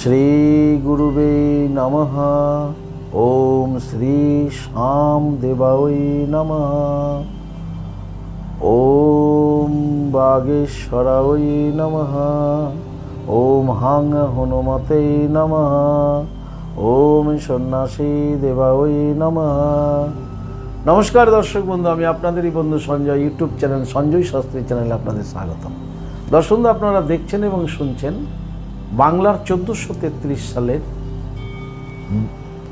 শ্রী গুরুবে নমঃ। ওম শ্রী শ্যাম দেবায় নমঃ। ওম বাগেশ্বরায় নমঃ। ওম হাং হনুমতে নমঃ। ওম সন্ন্যাসী দেবায় নমঃ। নমস্কার দর্শক বন্ধু, আমি আপনাদেরই বন্ধু সঞ্জয়। ইউটিউব চ্যানেল সঞ্জয় শাস্ত্রী চ্যানেলে আপনাদের স্বাগতম। দর্শক বন্ধু, আপনারা দেখছেন এবং শুনছেন বাংলার 1433 সালের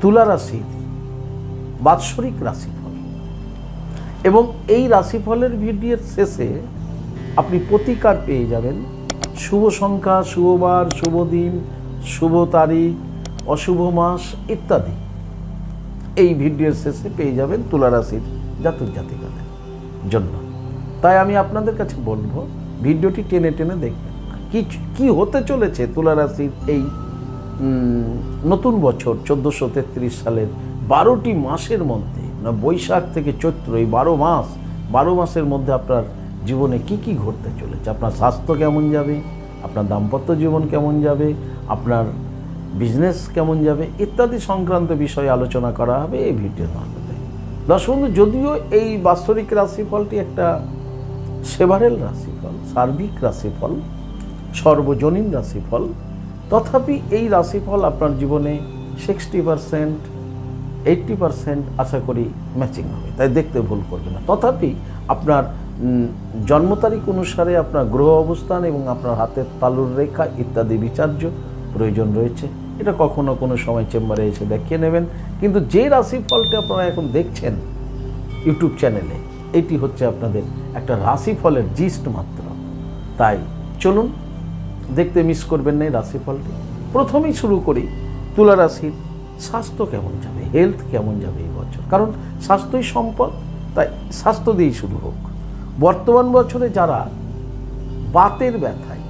তুলা রাশির বাৎসরিক রাশিফল, এবং এই রাশিফলের ভিডিওর শেষে আপনি প্রতিকার পেয়ে যাবেন। শুভ সংখ্যা, শুভ বার, শুভ দিন, শুভ তারিখ, অশুভ মাস ইত্যাদি এই ভিডিওর শেষে পেয়ে যাবেন তুলা রাশির জাতক জাতিকাদের জন্য। তাই আমি আপনাদের কাছে বলবো, ভিডিওটি টেনে টেনে দেখবেন না। কি হতে চলেছে তুলা রাশির এই নতুন বছর 1433 সালের 12টি মাসের মধ্যে, বৈশাখ থেকে চৈত্র, এই 12 মাসের মধ্যে আপনার জীবনে কি ঘটতে চলেছে। আপনার স্বাস্থ্য কেমন যাবে, আপনার দাম্পত্য জীবন কেমন যাবে, আপনার বিজনেস কেমন যাবে ইত্যাদি সংক্রান্ত বিষয়ে আলোচনা করা হবে এই ভিডিওর মাধ্যমে। দর্শক বন্ধু, যদিও এই বাৎসরিক রাশিফলটি একটা সেভারেল রাশিফল, সার্বিক রাশিফল, সর্বজনীন রাশিফল, তথাপি এই রাশিফল আপনার জীবনে 60%, 80% আশা করি ম্যাচিং হবে, তাই দেখতে ভুল করবে না। তথাপি আপনার জন্ম তারিখ অনুসারে আপনার গ্রহ অবস্থান এবং আপনার হাতের তালুর রেখা ইত্যাদি বিচার্য প্রয়োজন রয়েছে। এটা কখনো কোনো সময় চেম্বারে এসে দেখিয়ে নেবেন। কিন্তু যে রাশিফলটা আপনারা এখন দেখছেন ইউটিউব চ্যানেলে, এটি হচ্ছে আপনাদের একটা রাশিফলের জিস্ট মাত্র। তাই চলুন দেখতে মিস করবেন না এই রাশিফলটি। প্রথমেই শুরু করি তুলা রাশির স্বাস্থ্য কেমন যাবে, হেলথ কেমন যাবে এই বছর, কারণ স্বাস্থ্যই সম্পদ, তাই স্বাস্থ্য দিয়েই শুরু হোক। বর্তমান বছরে যারা বাতের ব্যথায়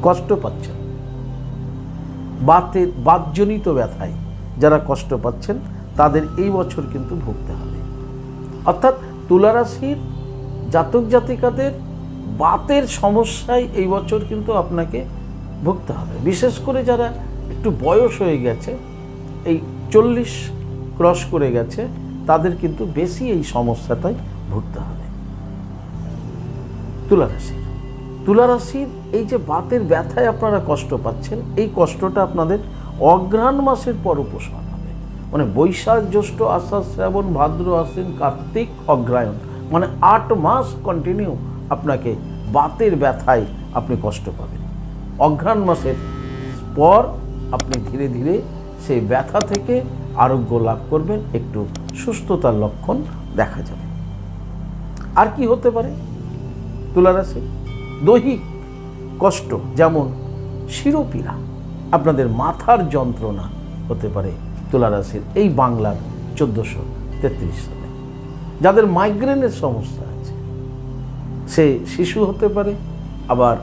কষ্ট পাচ্ছেন, বাতজনিত ব্যথায় যারা কষ্ট পাচ্ছেন, তাদের এই বছর কিন্তু ভুগতে হবে। অর্থাৎ তুলা রাশির জাতক জাতিকাদের বাতের সমস্যায় এই বছর কিন্তু আপনাকে ভুগতে হবে। বিশেষ করে যারা একটু বয়স হয়ে গেছে, এই 40 ক্রস করে গেছে, তাদের কিন্তু বেশি এই সমস্যাটাই ভুগতে হবে। তুলা রাশির এই যে বাতের ব্যথায় আপনারা কষ্ট পাচ্ছেন, এই কষ্টটা আপনাদের অঘ্রাণ মাসের পর উপশম হবে। মানে বৈশাখ, জ্যৈষ্ঠ, আষাঢ়, শ্রাবণ, ভাদ্র, আশ্বিন, কার্তিক, অগ্রহায়ণ, মানে 8 মাস কন্টিনিউ আপনাকে বাতের ব্যথায় আপনি কষ্ট পাবেন। অঘ্রাণ মাসের পর আপনি ধীরে ধীরে সেই ব্যথা থেকে আরোগ্য লাভ করবেন, একটু সুস্থতার লক্ষণ দেখা যাবে। আর কি হতে পারে তুলা রাশি? দৈহিক কষ্ট, যেমন শিরোপীড়া, আপনাদের মাথার যন্ত্রণা হতে পারে তুলা রাশির এই বাংলার 1433 সালে। যাদের মাইগ্রেনের সমস্যা আছে, সে শিশু হতে পারে, আবার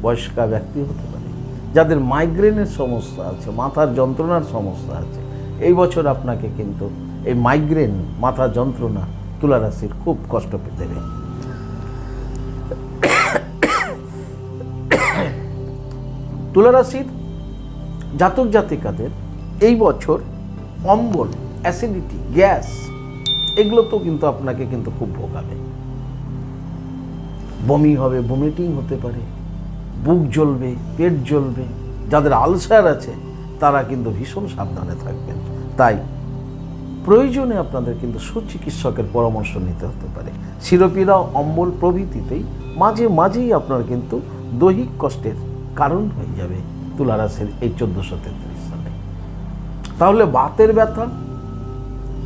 বয়স্কা ব্যক্তি হতে পারে। যাদের মাইগ্রেনের সমস্যা আছে, মাথার যন্ত্রণার সমস্যা আছে, এই বছর আপনাকে কিন্তু এই মাইগ্রেন, মাথা যন্ত্রণা তুলা রাশির খুব কষ্ট পেতে দেবে। তুলা রাশির জাতক জাতিকাদের এই বছর অম্বল, অ্যাসিডিটি, গ্যাস এগুলো তো কিন্তু আপনাকে কিন্তু খুব ভোগাবে। বমি হবে, ভমিটিং হতে পারে, বুক জ্বলবে, পেট জ্বলবে। যাদের আলসার আছে তারা কিন্তু ভীষণ সাবধানে থাকবেন। তাই প্রয়োজনে আপনাদের কিন্তু সুচিকিৎসকের পরামর্শ নিতে হতে পারে। শিরোপীড়া, অম্বল প্রভৃতিতেই মাঝেই আপনার কিন্তু দৈহিক কষ্টের কারণ হয়ে যাবে তুলা রাশির এই 1433 সালে। তাহলে বাতের ব্যথা,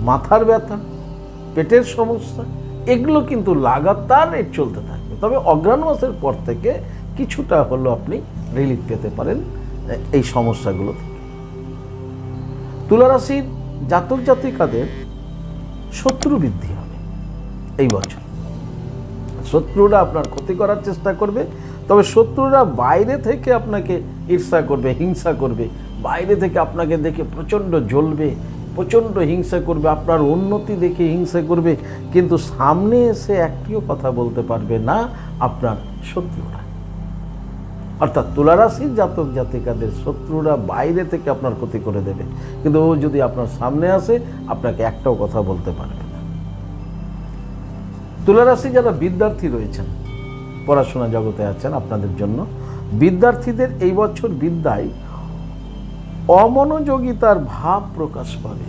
মাথার ব্যথা, পেটের সমস্যা এগুলো কিন্তু লাগাতার চলতে থাকবে। তবে অঘ্রাণ মাসের পর থেকে কিছুটা হলো আপনি রিলিফ পেতে পারেন এই সমস্যাগুলো থেকে। তুলা রাশির জাতক জাতিকাদের শত্রু বৃদ্ধি হবে এই বছর। শত্রুরা আপনার ক্ষতি করার চেষ্টা করবে, তবে শত্রুরা বাইরে থেকে আপনাকে ঈর্ষা করবে, হিংসা করবে। বাইরে থেকে আপনাকে দেখে প্রচণ্ড জ্বলবে, প্রচণ্ড হিংসা করবে, আপনার উন্নতি দেখে হিংসা করবে, কিন্তু সামনে এসে একটিও কথা বলতে পারবে না আপনার শত্রুরা। অর্থাৎ তুলারাশির জাতক জাতিকাদের শত্রুরা বাইরে থেকে আপনার ক্ষতি করে দেবে, কিন্তু ও যদি আপনার সামনে আসে আপনাকে একটাও কথা বলতে পারবে না। তুলারাশি যারা বিদ্যার্থী রয়েছেন, পড়াশোনা জগতে আছেন, আপনাদের জন্য বিদ্যার্থীদের এই বছর বিদ্যায় অমনোযোগিতার ভাব প্রকাশ পাবে।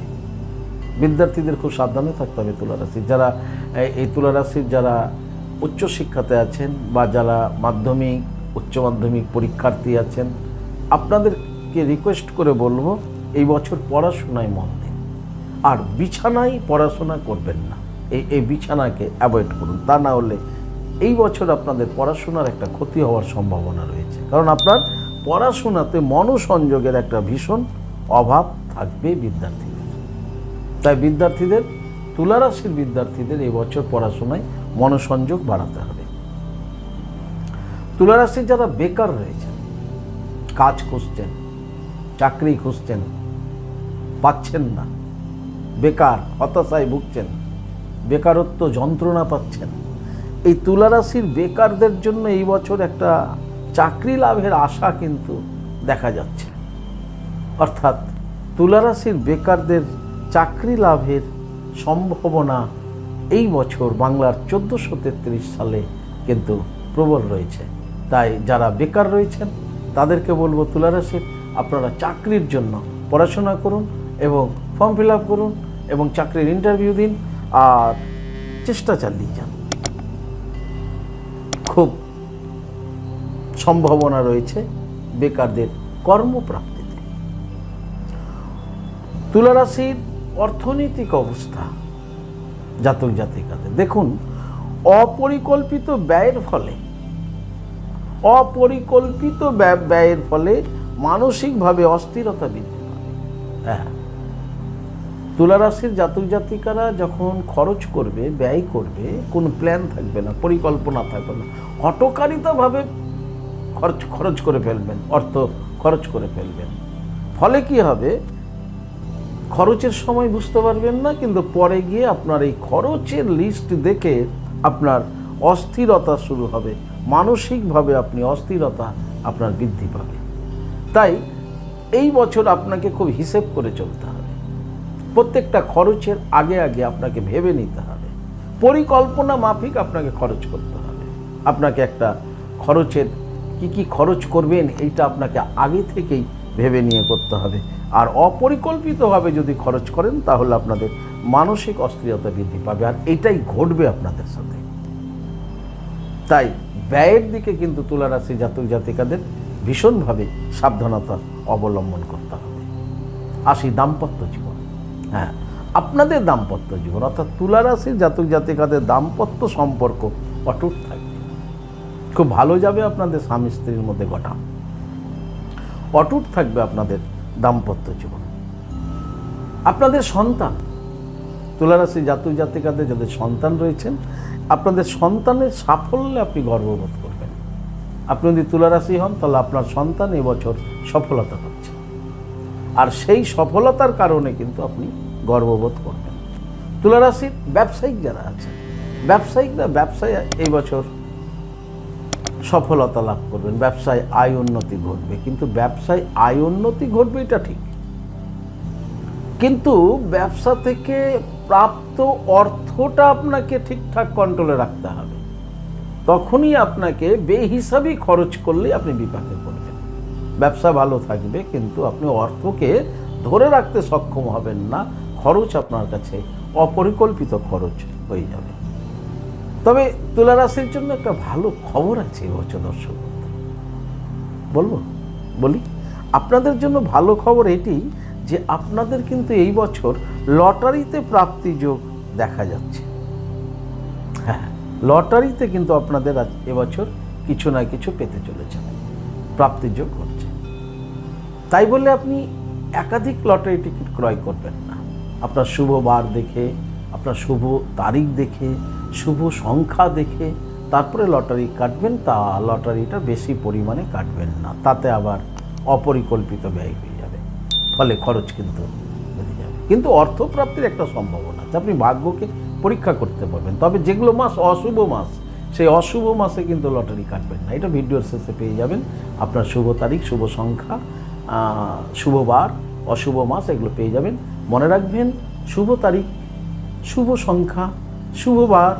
বিদ্যার্থীদের খুব সাবধানে থাকতে হবে। তুলারাশি যারা এই তুলারাশির যারা উচ্চশিক্ষাতে আছেন বা যারা মাধ্যমিক উচ্চ মাধ্যমিক পরীক্ষার্থী আছেন, আপনাদেরকে রিকোয়েস্ট করে বলবো এই বছর পড়াশোনায় মন দিন, আর বিছানায় পড়াশোনা করবেন না। এই বিছানাকে অ্যাভয়েড করুন, তা না হলে এই বছর আপনাদের পড়াশোনার একটা ক্ষতি হওয়ার সম্ভাবনা রয়েছে, কারণ আপনার পড়াশোনাতে মনোসংযোগের একটা ভীষণ অভাব থাকবে বিদ্যার্থীদের। তাই বিদ্যার্থীদের, তুলারাশির বিদ্যার্থীদের এই বছর পড়াশোনায় মনোসংযোগ বাড়াতে হবে। তুলারাশির যারা বেকার রয়েছেন, কাজ খুঁজছেন, চাকরি খুঁজছেন, পাচ্ছেন না, বেকার হতাশায় ভুগছেন, বেকারত্ব যন্ত্রণা পাচ্ছেন, এই তুলারাশির বেকারদের জন্য এই বছর একটা চাকরি লাভের আশা কিন্তু দেখা যাচ্ছে। অর্থাৎ তুলারাশির বেকারদের চাকরি লাভের সম্ভাবনা এই বছর বাংলার 1433 সালে কিন্তু প্রবল রয়েছে। তাই যারা বেকার রয়েছেন তাদেরকে বলবো, তুলারাশির আপনারা চাকরির জন্য পড়াশোনা করুন এবং ফর্ম ফিল আপ করুন এবং চাকরির ইন্টারভিউ দিন আর চেষ্টা চালিয়ে যান। খুব সম্ভাবনা রয়েছে বেকারদের কর্মপ্রাপ্তিতে। তুলারাশির অর্থনৈতিক অবস্থা জাতক জাতিকাদের দেখুন, অপরিকল্পিত ব্যয়ের ফলে মানসিকভাবে অস্থিরতা বৃদ্ধি পাবে। হ্যাঁ, তুলারাশির জাতক জাতিকারা যখন খরচ করবে, ব্যয় করবে, কোনো প্ল্যান থাকবে না, পরিকল্পনা থাকবে না, হঠকারিতাভাবে খরচ করে ফেলবেন, অর্থ খরচ করে ফেলবেন। ফলে কি হবে, খরচের সময় বুঝতে পারবেন না, কিন্তু পরে গিয়ে আপনার এই খরচের লিস্ট দেখে আপনার অস্থিরতা শুরু হবে, মানসিকভাবে আপনি অস্থিরতা আপনার বৃদ্ধি পাবে। তাই এই বছর আপনাকে খুব হিসেব করে চলতে হবে। প্রত্যেকটা খরচের আগে আগে আপনাকে ভেবে নিতে হবে, পরিকল্পনা মাফিক আপনাকে খরচ করতে হবে। আপনাকে একটা খরচের কি খরচ করবেন এইটা আপনাকে আগে থেকেই ভেবে নিয়ে করতে হবে। আর অপরিকল্পিতভাবে যদি খরচ করেন তাহলে আপনাদের মানসিক অস্থিরতা বৃদ্ধি পাবে, আর এটাই ঘটবে আপনাদের সাথে। তাই ব্যয়ের দিকে কিন্তু তুলারাশি জাতক জাতিকাদের ভীষণভাবে সাবধানতা অবলম্বন করতে হবে। আসি দাম্পত্য জীবন। হ্যাঁ, আপনাদের দাম্পত্য জীবন অর্থাৎ তুলারাশির জাতক জাতিকাদের দাম্পত্য সম্পর্ক অটুট থাকবে, খুব ভালো যাবে। আপনাদের স্বামী স্ত্রীর মধ্যে ঘটা অটুট থাকবে আপনাদের দাম্পত্য জীবন। আপনাদের সন্তান, তুলারাশি জাতক জাতিকাদের যাদের সন্তান রয়েছেন, আপনাদের সন্তানের সাফল্যে আপনি গর্ববোধ করবেন। আপনি যদি তুলারাশি হন তাহলে আপনার সন্তান এবছর সফলতা পাচ্ছে, আর সেই সফলতার কারণে কিন্তু আপনি গর্ববোধ করবেন। তুলারাশির ব্যবসায়িক যারা আছেন, ব্যবসায়িকরা ব্যবসায় এই বছর সফলতা লাভ করবেন, ব্যবসায় আয় উন্নতি ঘটবে। কিন্তু ব্যবসায় আয় উন্নতি ঘটবে এটা ঠিক, কিন্তু ব্যবসা থেকে প্রাপ্ত অর্থটা আপনাকে ঠিকঠাক কন্ট্রোলে রাখতে হবে। তখনই আপনাকে বেহিসাবি খরচ করলে আপনি বিপাকে পড়বেন। ব্যবসা ভালো থাকবে কিন্তু আপনি অর্থকে ধরে রাখতে সক্ষম হবেন না, খরচ আপনার কাছে অপরিকল্পিত খরচ হয়ে যাবে। তবে তুলারাশির জন্য একটা ভালো খবর আছে এবছর দর্শক, বলি আপনাদের জন্য ভালো খবর এটি যে আপনাদের কিন্তু এই বছর লটারিতে প্রাপ্তি যোগ দেখা যাচ্ছে। হ্যাঁ, লটারিতে কিন্তু আপনাদের এবছর কিছু না কিছু পেতে চলেছেন, প্রাপ্তি যোগ হচ্ছে। তাই বলে আপনি একাধিক লটারি টিকিট ক্রয় করবেন না। আপনার শুভ বার দেখে, আপনার শুভ তারিখ দেখে, শুভ সংখ্যা দেখে তারপরে লটারি কাটবেন। তা লটারিটা বেশি পরিমাণে কাটবেন না, তাতে আবার অপরিকল্পিত ব্যয় হয়ে যাবে, ফলে খরচ কিন্তু বেড়ে যাবে। কিন্তু অর্থপ্রাপ্তির একটা সম্ভাবনা আছে, আপনি ভাগ্যকে পরীক্ষা করতে পারবেন। তবে যেগুলো মাস অশুভ মাস, সেই অশুভ মাসে কিন্তু লটারি কাটবেন না। এটা ভিডিওর শেষে পেয়ে যাবেন। আপনার শুভ তারিখ, শুভ সংখ্যা, শুভ বার, অশুভ মাস এগুলো পেয়ে যাবেন। মনে রাখবেন, শুভ তারিখ, শুভ সংখ্যা, শুভ বার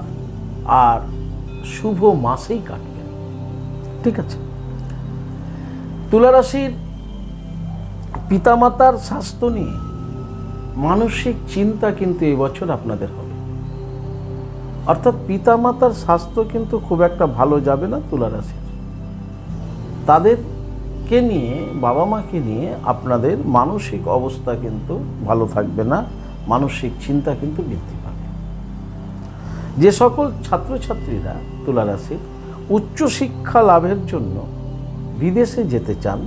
আর শুভ মাসেই কাটবেন। ঠিক আছে? তুলা রাশির পিতামাতার স্বাস্থ্য নিয়ে মানসিক চিন্তা কিন্তু এই বছর আপনাদের হবে। অর্থাৎ পিতামাতার স্বাস্থ্য কিন্তু খুব একটা ভালো যাবে না তুলা রাশির। তাদেরকে নিয়ে, বাবা মাকে নিয়ে আপনাদের মানসিক অবস্থা কিন্তু ভালো থাকবে না, মানসিক চিন্তা কিন্তু বৃদ্ধি পাবে। যে সকল ছাত্রছাত্রীরা তুলা রাশির উচ্চশিক্ষা লাভের জন্য বিদেশে যেতে চান,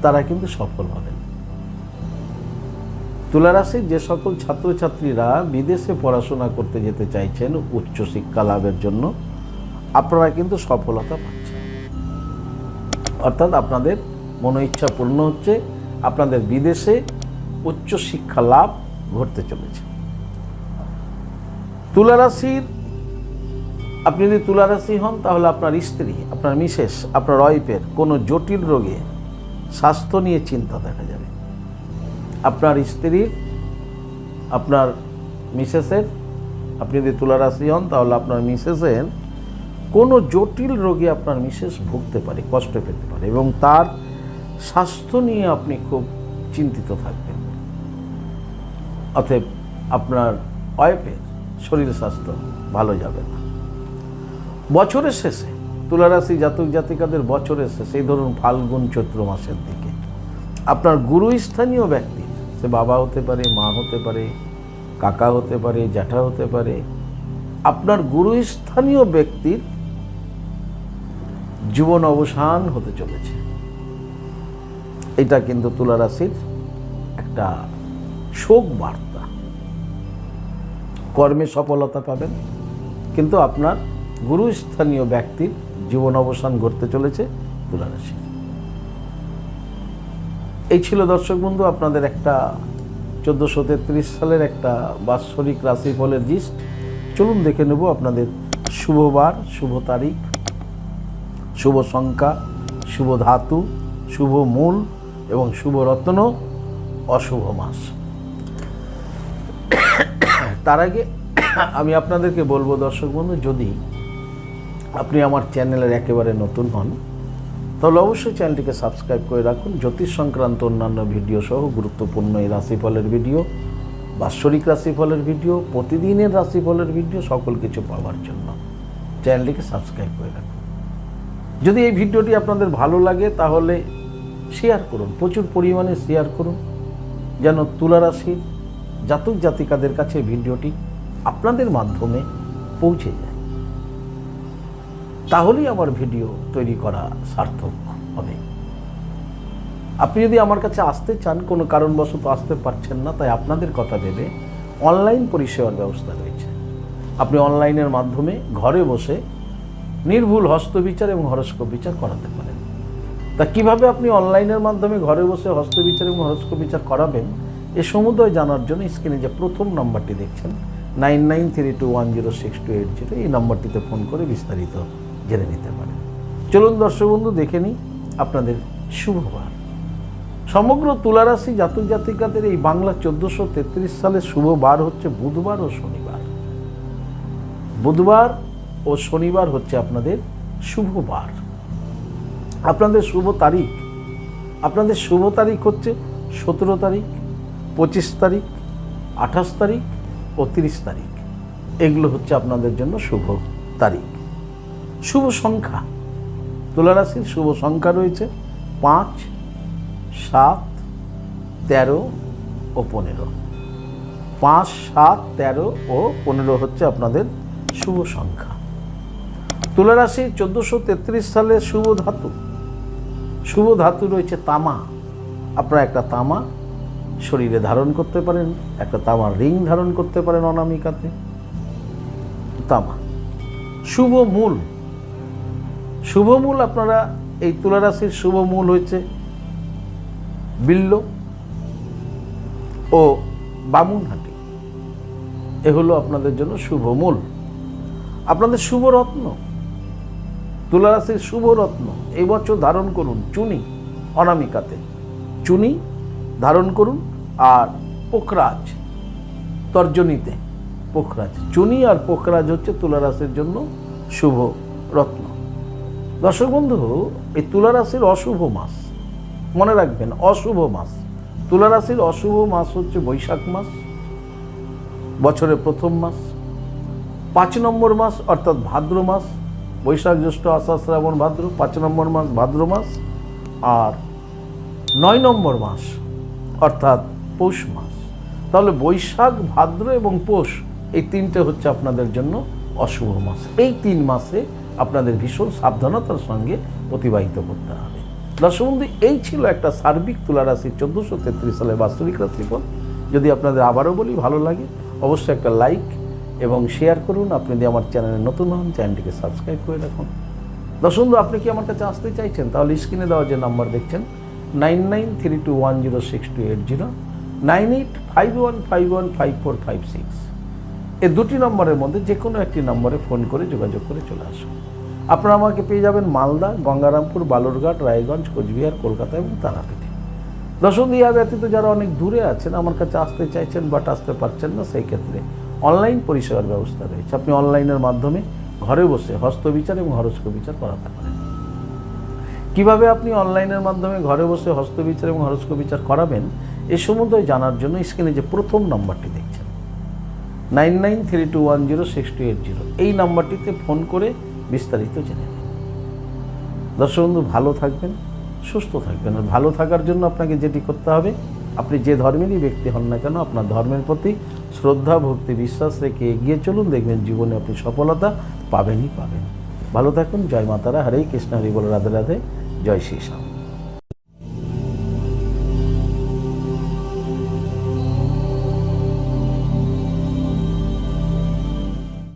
তারা কিন্তু সফল হবেন। তুলা রাশির যে সকল ছাত্রছাত্রীরা বিদেশে পড়াশোনা করতে যেতে চাইছেন উচ্চশিক্ষা লাভের জন্য, আপনারা কিন্তু সফলতা পাচ্ছেন। অর্থাৎ আপনাদের মনোইচ্ছা পূর্ণ হচ্ছে, আপনাদের বিদেশে উচ্চশিক্ষা লাভ ঘটতে চলেছে। তুলা রাশির, আপনি যদি তুলা রাশি হন, তাহলে আপনার স্ত্রী, আপনার মিসেস, আপনার ওয়াইফের কোনো জটিল রোগে, স্বাস্থ্য নিয়ে চিন্তা দেখা যাবে। আপনার স্ত্রীর, আপনার মিসেসের, আপনি যদি তুলা রাশি হন, তাহলে আপনার মিসেসের কোনো জটিল রোগে আপনার মিসেস ভুগতে পারে, কষ্ট পেতে পারে, এবং তার স্বাস্থ্য নিয়ে আপনি খুব চিন্তিত থাকবেন। অতএব আপনার ওয়াইফের শরীর স্বাস্থ্য ভালো যাবে না। বছরের শেষে তুলা রাশি জাতক জাতিকাদের বছরের শেষে, এই ধরুন ফাল্গুন চৈত্র মাসের দিকে, আপনার গুরুস্থানীয় ব্যক্তি, সে বাবা হতে পারে, মা হতে পারে, কাকা হতে পারে, জ্যাঠা হতে পারে, আপনার গুরুস্থানীয় ব্যক্তির জীবন অবসান হতে চলেছে। এটা কিন্তু তুলা রাশির একটা শোক বার্তা। কর্মে সফলতা পাবেন, কিন্তু আপনার গুরুস্থানীয় ব্যক্তির জীবন অবসান ঘটতে চলেছে তুলা রাশি। এই ছিল দর্শক বন্ধু আপনাদের একটা 1433 সালের একটা বাৎসরিক রাশিফলের জিস্ট। চলুন দেখে নেব আপনাদের শুভবার, শুভ তারিখ, শুভ সংখ্যা, শুভ ধাতু, শুভ মূল এবং শুভ রত্ন, অশুভ মাস। তার আগে আমি আপনাদেরকে বলবো দর্শক বন্ধু, যদি আপনি আমার চ্যানেলের একেবারে নতুন হন, তাহলে অবশ্যই চ্যানেলটিকে সাবস্ক্রাইব করে রাখুন। জ্যোতিষ সংক্রান্ত অন্যান্য ভিডিও সহ গুরুত্বপূর্ণ এই রাশিফলের ভিডিও, বাৎসরিক রাশিফলের ভিডিও, প্রতিদিনের রাশিফলের ভিডিও, সকল কিছু পাওয়ার জন্য চ্যানেলটিকে সাবস্ক্রাইব করে রাখুন। যদি এই ভিডিওটি আপনাদের ভালো লাগে, তাহলে শেয়ার করুন, প্রচুর পরিমাণে শেয়ার করুন, যেন তুলা রাশির জাতক জাতিকাদের কাছে ভিডিওটি আপনাদের মাধ্যমে পৌঁছে যায়। তাহলেই আমার ভিডিও তৈরি করা সার্থক হবে। আপনি যদি আমার কাছে আসতে চান, কোনো কারণবশত আসতে পারছেন না, তাই আপনাদের কথা ভেবে অনলাইন পরিষেবার ব্যবস্থা রয়েছে। আপনি অনলাইনের মাধ্যমে ঘরে বসে নির্ভুল হস্তবিচার এবং হরস্কোপ বিচার করাতে পারেন। তা কিভাবে আপনি অনলাইনের মাধ্যমে ঘরে বসে হস্তবিচার এবং হরস্কোপ বিচার করাবেন, এ সমুদয় জানার জন্য স্ক্রিনে যে প্রথম নাম্বারটি দেখছেন 9932106280, এই নাম্বারটিতে ফোন করে বিস্তারিত জেনে নিতে পারেন। চলুন দর্শক বন্ধু দেখে নিই আপনাদের শুভবার। সমগ্র তুলা রাশি জাতক জাতিকাদের এই বাংলা 1433 সালের শুভ বার হচ্ছে বুধবার ও শনিবার। বুধবার ও শনিবার হচ্ছে আপনাদের শুভ বার। আপনাদের শুভ তারিখ, আপনাদের শুভ তারিখ হচ্ছে 17 তারিখ, 25 তারিখ, 28 তারিখ ও 30 তারিখ। এগুলো হচ্ছে আপনাদের জন্য শুভ তারিখ। শুভ সংখ্যা, তুলা রাশির শুভ সংখ্যা রয়েছে 5, 7, 13 ও 15। 5, 7, 13 ও 15 হচ্ছে আপনাদের শুভ সংখ্যা। তুলা রাশি 1433 সালের শুভ ধাতু, শুভ ধাতু রয়েছে তামা। আপনারা একটা তামা শরীরে ধারণ করতে পারেন, একটা তামার রিং ধারণ করতে পারেন অনামিকাতে, তামা। শুভ মূল, শুভ মূল আপনারা এই তুলা রাশির শুভ মূল হয়েছে বিল্ল ও বামুনহাটি। এ হলো আপনাদের জন্য শুভ মূল। আপনাদের শুভ রত্ন, তুলা রাশির শুভ রত্ন এই বছর ধারণ করুন চুনি, অনামিকাতে চুনি ধারণ করুন, আর পোখরাজ তর্জনীতে পোখরাজ, চুনি আর পোখরাজ হচ্ছে তুলা রাশির জন্য শুভ রত্ন। দর্শক বন্ধু, এই তুলা রাশির অশুভ মাস মনে রাখবেন, অশুভ মাস, তুলা রাশির অশুভ মাস হচ্ছে বৈশাখ মাস, বছরের প্রথম মাস। 5 নম্বর মাস অর্থাৎ ভাদ্র মাস, বৈশাখ জ্যৈষ্ঠ আষাঢ় শ্রাবণ ভাদ্র, 5 নম্বর মাস ভাদ্র মাস। আর 9 নম্বর মাস অর্থাৎ পৌষ মাস। তাহলে বৈশাখ, ভাদ্র এবং পৌষ এই তিনটে হচ্ছে আপনাদের জন্য অশুভ মাস। এই 3 মাসে আপনাদের ভীষণ সাবধানতার সঙ্গে অতিবাহিত করতে হবে। দর্শক বন্ধু, এই ছিল একটা সার্বিক তুলা রাশির 1433 সালের বাৎসরিক রাশিফল। যদি আপনাদের আবারও বলি ভালো লাগে, অবশ্যই একটা লাইক এবং শেয়ার করুন। আপনি যদি আমার চ্যানেলে নতুন হন, চ্যানেলটিকে সাবস্ক্রাইব করে রাখুন। দর্শক বন্ধু, আপনি কি আমার কাছে আসতে চাইছেন? তাহলে স্ক্রিনে দেওয়া যে নাম্বার দেখছেন 9932106280, 9851515456, এই 2টি নম্বরের মধ্যে যে কোনো একটি নম্বরে ফোন করে যোগাযোগ করে চলে আসুন। আপনারা আমাকে পেয়ে যাবেন মালদা, গঙ্গারামপুর, বালুরঘাট, রায়গঞ্জ, কোচবিহার, কলকাতা এবং তারাপীঠে। দর্শক, ইহা ব্যতীত যারা অনেক দূরে আছেন, আমার কাছে আসতে চাইছেন বাট আসতে পারছেন না, সেই ক্ষেত্রে অনলাইন পরিষেবার ব্যবস্থা রয়েছে। আপনি অনলাইনের মাধ্যমে ঘরে বসে হস্তবিচার এবং হরস্কোপ বিচার করাতে পারেন। কিভাবে আপনি অনলাইনের মাধ্যমে ঘরে বসে হস্তবিচার এবং হরস্কোপ বিচার করাবেন, এ সম্বন্ধে জানার জন্য স্ক্রিনে যে প্রথম নাম্বারটি দেখছেন 9932106280, এই নাম্বারটিতে ফোন করে বিস্তারিত জেনে নিন। দর্শক বন্ধু, ভালো থাকবেন, সুস্থ থাকবেন। আর ভালো থাকার জন্য আপনাকে যেটি করতে হবে, আপনি যে ধর্মেরই ব্যক্তি হন না কেন, আপনার ধর্মের প্রতি শ্রদ্ধা, ভক্তি, বিশ্বাস রেখে এগিয়ে চলুন। দেখবেন জীবনে আপনি সফলতা পাবেনই পাবেন। ভালো থাকুন। জয় মাতারা, হরে কৃষ্ণ, হরি বল, রাধে রাধে, জয় শ্রী শ্যাম।